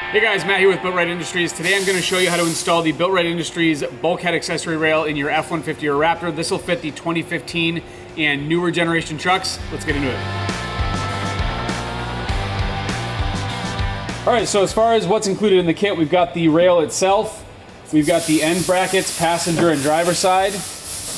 Hey guys, Matt here with BuiltRight Industries. Today I'm going to show you how to install the BuiltRight Industries Bulkhead Accessory Rail in your F-150 or Raptor. This will fit the 2015 and newer generation trucks. Let's get into it. All right, so as far as what's included in the kit, we've got the rail itself, we've got the end brackets, passenger and driver side,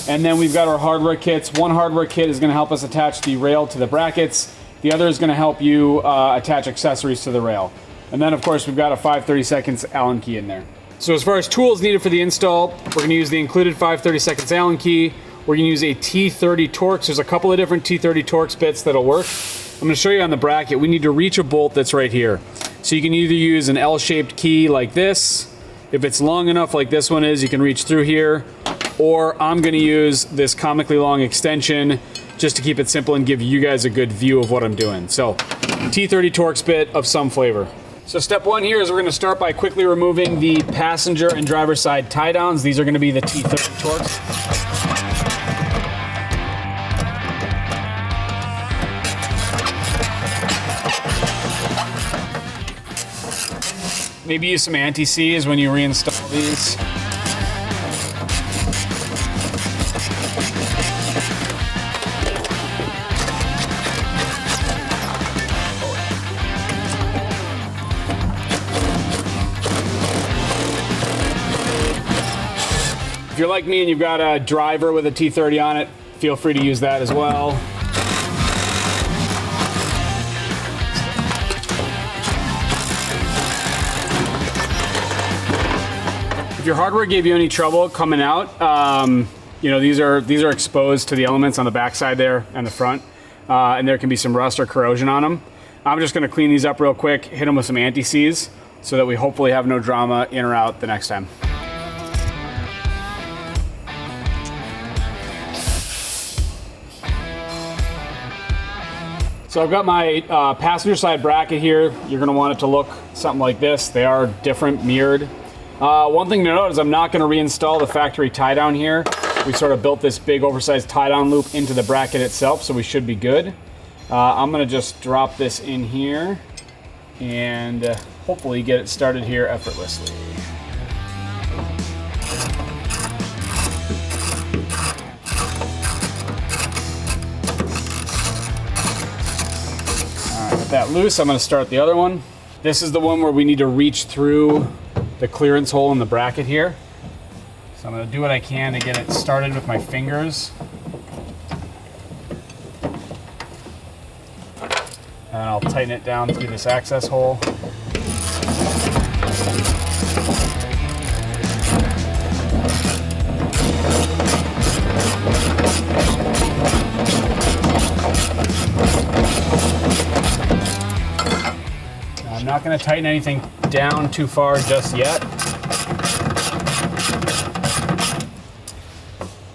and then we've got our hardware kits. One hardware kit is going to help us attach the rail to the brackets. The other is going to help you attach accessories to the rail. And then of course we've got a 5/32 Allen key in there. So as far as tools needed for the install, we're going to use the included 5/32 Allen key. We're going to use a T30 TORX. There's a couple of different T30 TORX bits that'll work. I'm going to show you on the bracket. We need to reach a bolt that's right here. So you can either use an L-shaped key like this. If it's long enough like this one is, you can reach through here. Or I'm going to use this comically long extension just to keep it simple and give you guys a good view of what I'm doing. So T30 TORX bit of some flavor. So step one here is we're going to start by quickly removing the passenger and driver side tie downs. These are going to be the T30 TORX. Maybe use some anti-seize when you reinstall these. If you're like me and you've got a driver with a T30 on it, feel free to use that as well. If your hardware gave you any trouble coming out, you know, these are exposed to the elements on the backside there and the front, and there can be some rust or corrosion on them. I'm just going to clean these up real quick, hit them with some anti-seize, so that we hopefully have no drama in or out the next time. So I've got my passenger side bracket here. You're going to want it to look something like this. They are different, mirrored. One thing to note is I'm not going to reinstall the factory tie down here. We sort of built this big oversized tie down loop into the bracket itself, so we should be good. I'm going to just drop this in here and hopefully get it started here effortlessly. All right, with that loose, I'm going to start the other one. This is the one where we need to reach through the clearance hole in the bracket here. So I'm going to do what I can to get it started with my fingers. And I'll tighten it down through this access hole. I'm not going to tighten anything down too far just yet.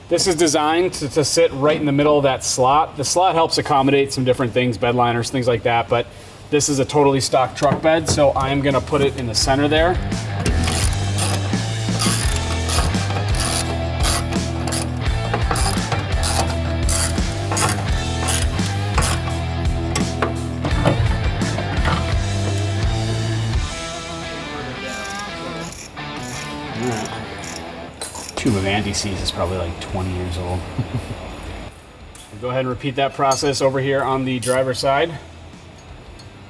This is designed to sit right in the middle of that slot. The slot helps accommodate some different things, bed liners, things like that, but this is a totally stock truck bed, so I'm going to put it in the center there. Tube of anti-seize is probably like 20 years old. We'll go ahead and repeat that process over here on the driver's side.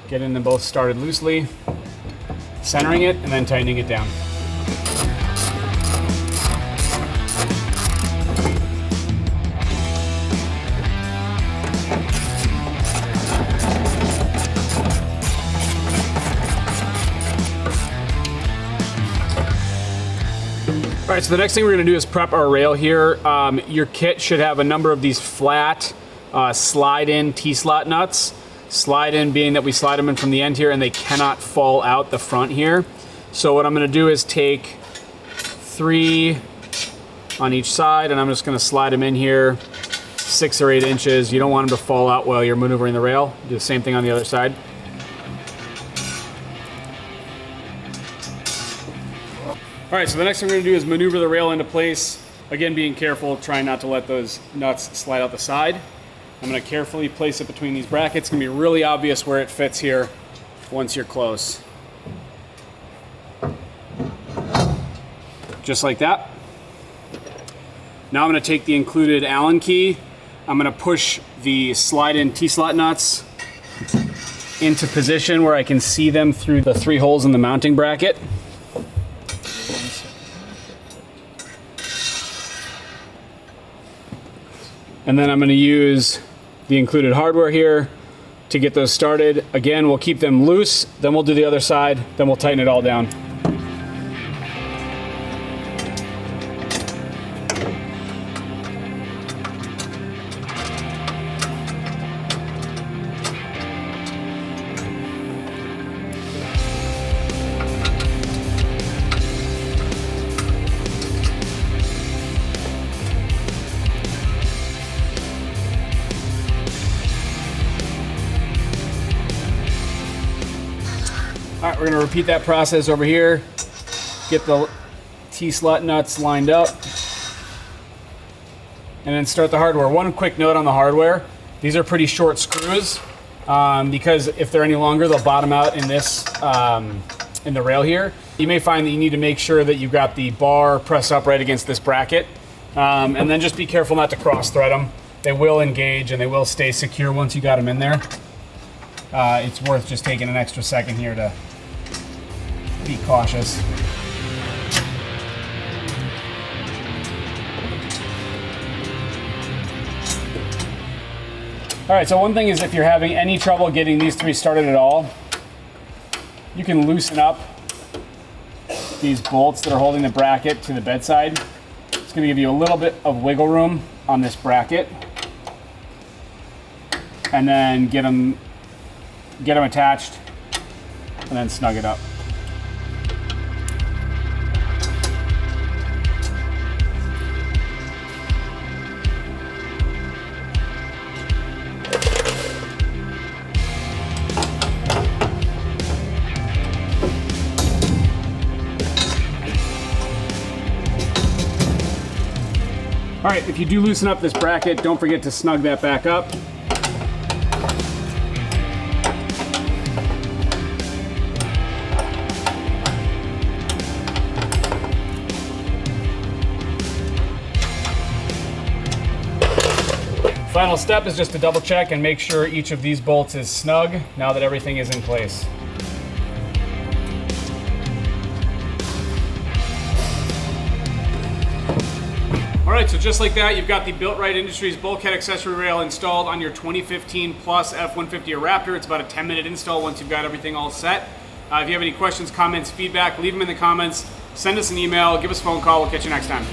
Getting them both started loosely, centering it, and then tightening it down. All right, so the next thing we're going to do is prep our rail here. Your kit should have a number of these flat slide-in T-slot nuts. Slide-in being that we slide them in from the end here and they cannot fall out the front here. So what I'm going to do is take 3 on each side and I'm just going to slide them in here 6 or 8 inches. You don't want them to fall out while you're maneuvering the rail. Do the same thing on the other side. All right, so the next thing we're going to do is maneuver the rail into place. Again, being careful, trying not to let those nuts slide out the side. I'm going to carefully place it between these brackets. It's going to be really obvious where it fits here once you're close. just like that. Now I'm going to take the included Allen key. I'm going to push the slide-in T-slot nuts into position where I can see them through the 3 holes in the mounting bracket. And then I'm going to use the included hardware here to get those started. Again, we'll keep them loose, then we'll do the other side, then we'll tighten it all down. All right, we're gonna repeat that process over here. Get the T-slot nuts lined up. And then start the hardware. One quick note on the hardware. These are pretty short screws because if they're any longer, they'll bottom out in this, in the rail here. You may find that you need to make sure that you've got the bar pressed up right against this bracket. And then just be careful not to cross thread them. They will engage and they will stay secure once you got them in there. It's worth just taking an extra second here to be cautious. All right, so one thing is if you're having any trouble getting these 3 started at all, you can loosen up these bolts that are holding the bracket to the bedside. It's gonna give you a little bit of wiggle room on this bracket, and then get them attached and then snug it up. All right, if you do loosen up this bracket, don't forget to snug that back up. Final step is just to double check and make sure each of these bolts is snug now that everything is in place. All right, so just like that, you've got the BuiltRight Industries Bulkhead Accessory Rail installed on your 2015 Plus F-150 or Raptor. It's about a 10-minute install once you've got everything all set. If you have any questions, comments, feedback, leave them in the comments. Send us an email, give us a phone call. We'll catch you next time.